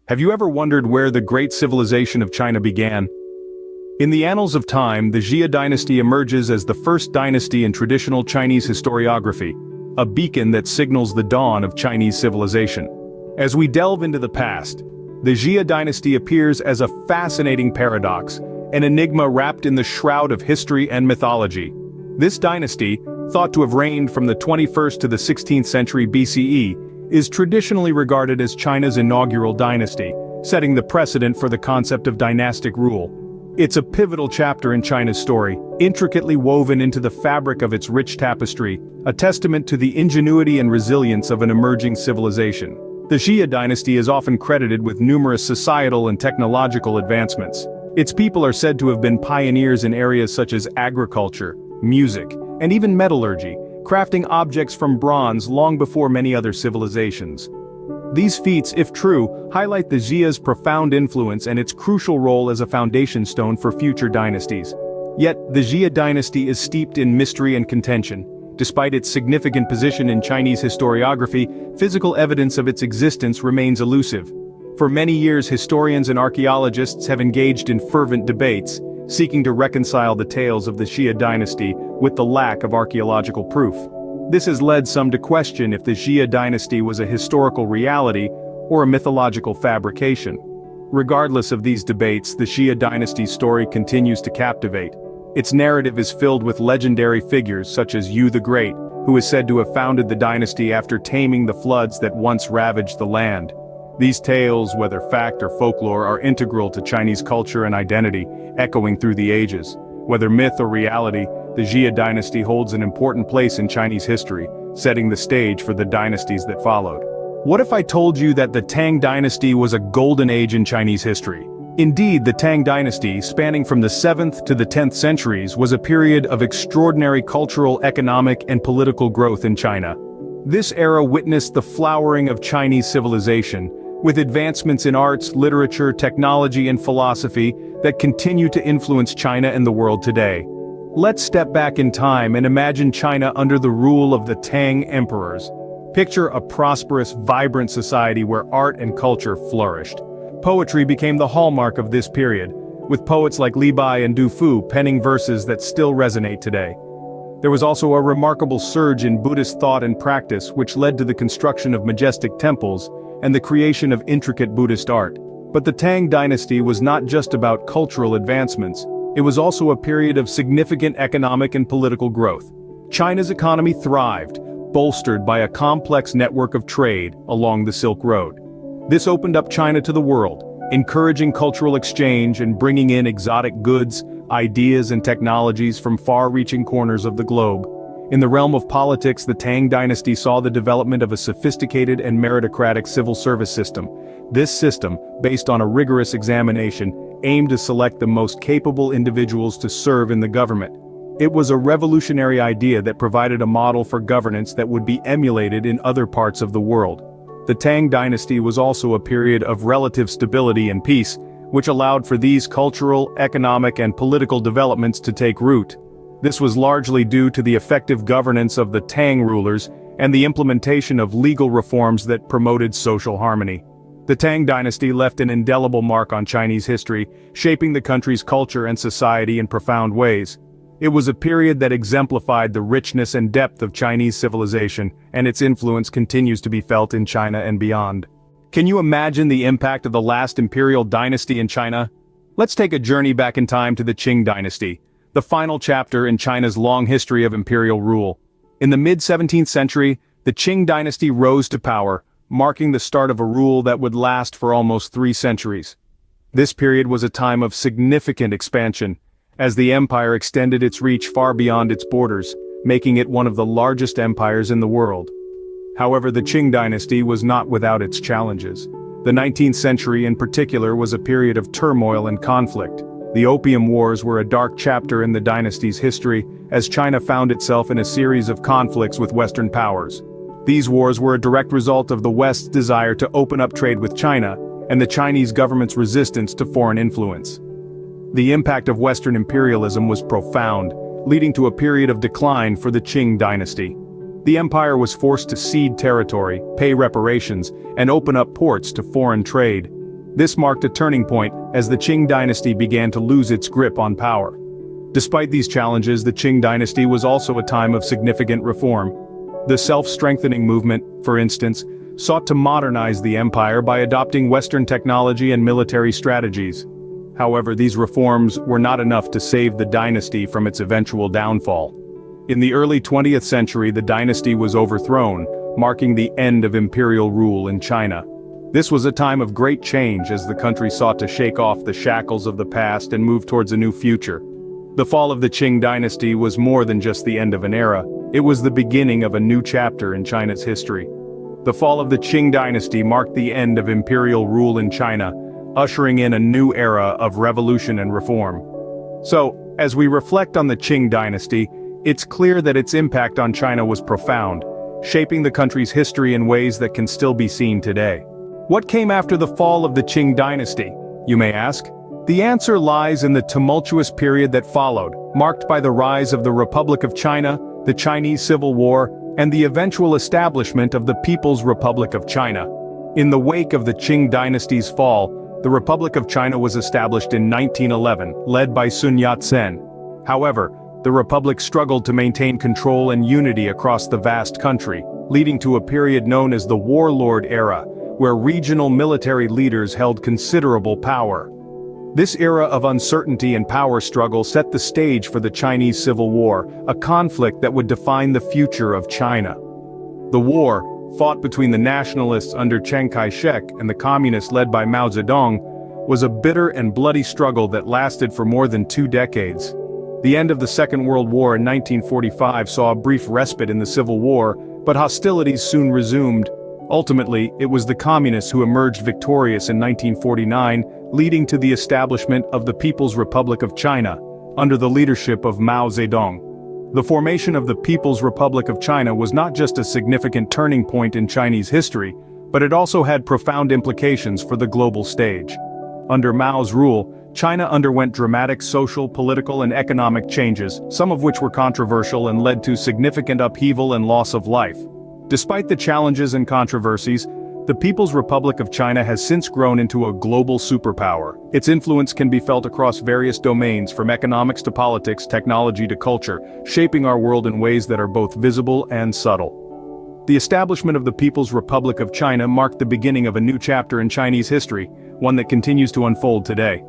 Have you ever wondered where the great civilization of China began? In the annals of time, the Xia Dynasty emerges as the first dynasty in traditional Chinese historiography, a beacon that signals the dawn of Chinese civilization. As we delve into the past, the Xia Dynasty appears as a fascinating paradox, an enigma wrapped in the shroud of history and mythology. This dynasty, thought to have reigned from the 21st to the 16th century BCE, is traditionally regarded as China's inaugural dynasty, setting the precedent for the concept of dynastic rule. It's a pivotal chapter in China's story, intricately woven into the fabric of its rich tapestry, a testament to the ingenuity and resilience of an emerging civilization. The Xia dynasty is often credited with numerous societal and technological advancements. Its people are said to have been pioneers in areas such as agriculture, music, and even metallurgy, crafting objects from bronze long before many other civilizations. These feats, if true, highlight the Xia's profound influence and its crucial role as a foundation stone for future dynasties. Yet, the Xia dynasty is steeped in mystery and contention. Despite its significant position in Chinese historiography, physical evidence of its existence remains elusive. For many years, historians and archaeologists have engaged in fervent debates, seeking to reconcile the tales of the Xia dynasty with the lack of archaeological proof. This has led some to question if the Xia dynasty was a historical reality or a mythological fabrication. Regardless of these debates, the Xia dynasty's story continues to captivate. Its narrative is filled with legendary figures such as Yu the Great, who is said to have founded the dynasty after taming the floods that once ravaged the land. These tales, whether fact or folklore, are integral to Chinese culture and identity, echoing through the ages. Whether myth or reality, the Xia dynasty holds an important place in Chinese history, setting the stage for the dynasties that followed. What if I told you that the Tang Dynasty was a golden age in Chinese history? Indeed, the Tang Dynasty, spanning from the 7th to the 10th centuries, was a period of extraordinary cultural, economic, and political growth in China. This era witnessed the flowering of Chinese civilization, with advancements in arts, literature, technology, and philosophy that continue to influence China and the world today. Let's step back in time and imagine China under the rule of the Tang emperors. Picture a prosperous, vibrant society where art and culture flourished. Poetry became the hallmark of this period, with poets like Li Bai and Du Fu penning verses that still resonate today. There was also a remarkable surge in Buddhist thought and practice, which led to the construction of majestic temples and the creation of intricate Buddhist art. But the Tang Dynasty was not just about cultural advancements, it was also a period of significant economic and political growth. China's economy thrived, bolstered by a complex network of trade along the Silk Road. This opened up China to the world, encouraging cultural exchange and bringing in exotic goods, ideas and technologies from far-reaching corners of the globe. In the realm of politics, the Tang Dynasty saw the development of a sophisticated and meritocratic civil service system. This system, based on a rigorous examination, aimed to select the most capable individuals to serve in the government. It was a revolutionary idea that provided a model for governance that would be emulated in other parts of the world. The Tang Dynasty was also a period of relative stability and peace, which allowed for these cultural, economic, and political developments to take root. This was largely due to the effective governance of the Tang rulers and the implementation of legal reforms that promoted social harmony. The Tang Dynasty left an indelible mark on Chinese history, shaping the country's culture and society in profound ways. It was a period that exemplified the richness and depth of Chinese civilization, and its influence continues to be felt in China and beyond. Can you imagine the impact of the last imperial dynasty in China? Let's take a journey back in time to the Qing Dynasty, the final chapter in China's long history of imperial rule. In the mid-17th century, the Qing Dynasty rose to power, marking the start of a rule that would last for almost 3 centuries. This period was a time of significant expansion, as the empire extended its reach far beyond its borders, making it one of the largest empires in the world. However, the Qing Dynasty was not without its challenges. The 19th century in particular was a period of turmoil and conflict. The Opium Wars were a dark chapter in the dynasty's history, as China found itself in a series of conflicts with Western powers. These wars were a direct result of the West's desire to open up trade with China, and the Chinese government's resistance to foreign influence. The impact of Western imperialism was profound, leading to a period of decline for the Qing Dynasty. The empire was forced to cede territory, pay reparations, and open up ports to foreign trade. This marked a turning point as the Qing Dynasty began to lose its grip on power. Despite these challenges, the Qing Dynasty was also a time of significant reform. The self-strengthening movement, for instance, sought to modernize the empire by adopting Western technology and military strategies. However, these reforms were not enough to save the dynasty from its eventual downfall. In the early 20th century, the dynasty was overthrown, marking the end of imperial rule in China. This was a time of great change as the country sought to shake off the shackles of the past and move towards a new future. The fall of the Qing dynasty was more than just the end of an era, it was the beginning of a new chapter in China's history. The fall of the Qing dynasty marked the end of imperial rule in China, ushering in a new era of revolution and reform. So, as we reflect on the Qing dynasty, it's clear that its impact on China was profound, shaping the country's history in ways that can still be seen today. What came after the fall of the Qing dynasty, you may ask? The answer lies in the tumultuous period that followed, marked by the rise of the Republic of China, the Chinese Civil War, and the eventual establishment of the People's Republic of China. In the wake of the Qing dynasty's fall, the Republic of China was established in 1911, led by Sun Yat-sen. However, the Republic struggled to maintain control and unity across the vast country, leading to a period known as the Warlord Era, where regional military leaders held considerable power. This era of uncertainty and power struggle set the stage for the Chinese Civil War, a conflict that would define the future of China. The war, fought between the nationalists under Chiang Kai-shek and the communists led by Mao Zedong, was a bitter and bloody struggle that lasted for more than 2 decades. The end of the Second World War in 1945 saw a brief respite in the Civil War, but hostilities soon resumed. Ultimately, it was the communists who emerged victorious in 1949, leading to the establishment of the People's Republic of China, under the leadership of Mao Zedong. The formation of the People's Republic of China was not just a significant turning point in Chinese history, but it also had profound implications for the global stage. Under Mao's rule, China underwent dramatic social, political, and economic changes, some of which were controversial and led to significant upheaval and loss of life. Despite the challenges and controversies, the People's Republic of China has since grown into a global superpower. Its influence can be felt across various domains, from economics to politics, technology to culture, shaping our world in ways that are both visible and subtle. The establishment of the People's Republic of China marked the beginning of a new chapter in Chinese history, one that continues to unfold today.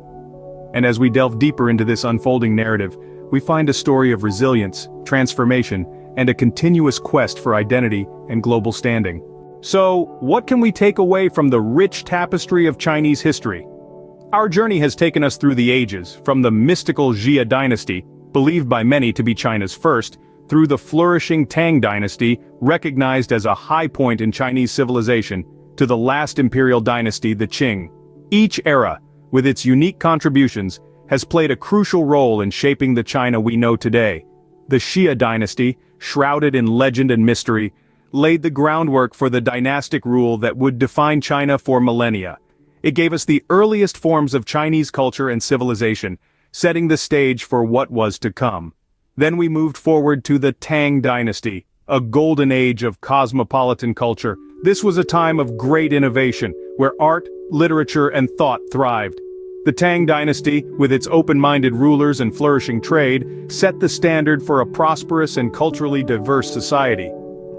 And as we delve deeper into this unfolding narrative, we find a story of resilience, transformation, and a continuous quest for identity and global standing. So, what can we take away from the rich tapestry of Chinese history? Our journey has taken us through the ages, from the mystical Xia Dynasty, believed by many to be China's first, through the flourishing Tang Dynasty, recognized as a high point in Chinese civilization, to the last imperial dynasty, the Qing. Each era, with its unique contributions, has played a crucial role in shaping the China we know today. The Xia Dynasty, shrouded in legend and mystery, laid the groundwork for the dynastic rule that would define China for millennia. It gave us the earliest forms of Chinese culture and civilization, setting the stage for what was to come. Then we moved forward to the Tang Dynasty, a golden age of cosmopolitan culture. This was a time of great innovation, where art, literature, and thought thrived. The Tang Dynasty, with its open-minded rulers and flourishing trade, set the standard for a prosperous and culturally diverse society.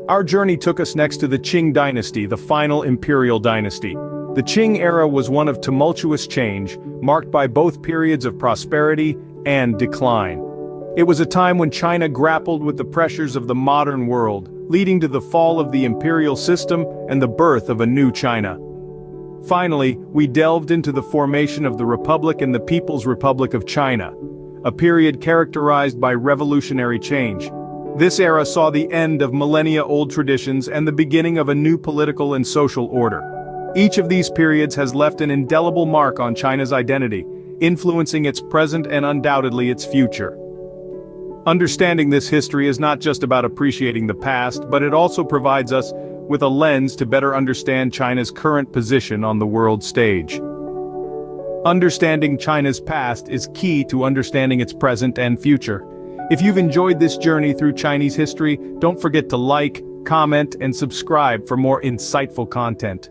Our journey took us next to the Qing Dynasty, the final imperial dynasty. The Qing era was one of tumultuous change, marked by both periods of prosperity and decline. It was a time when China grappled with the pressures of the modern world, leading to the fall of the imperial system and the birth of a new China. Finally, we delved into the formation of the Republic and the People's Republic of China, a period characterized by revolutionary change. This era saw the end of millennia-old traditions and the beginning of a new political and social order. Each of these periods has left an indelible mark on China's identity, influencing its present and undoubtedly its future. Understanding this history is not just about appreciating the past, but it also provides us with a lens to better understand China's current position on the world stage. Understanding China's past is key to understanding its present and future. If you've enjoyed this journey through Chinese history, don't forget to like, comment, and subscribe for more insightful content.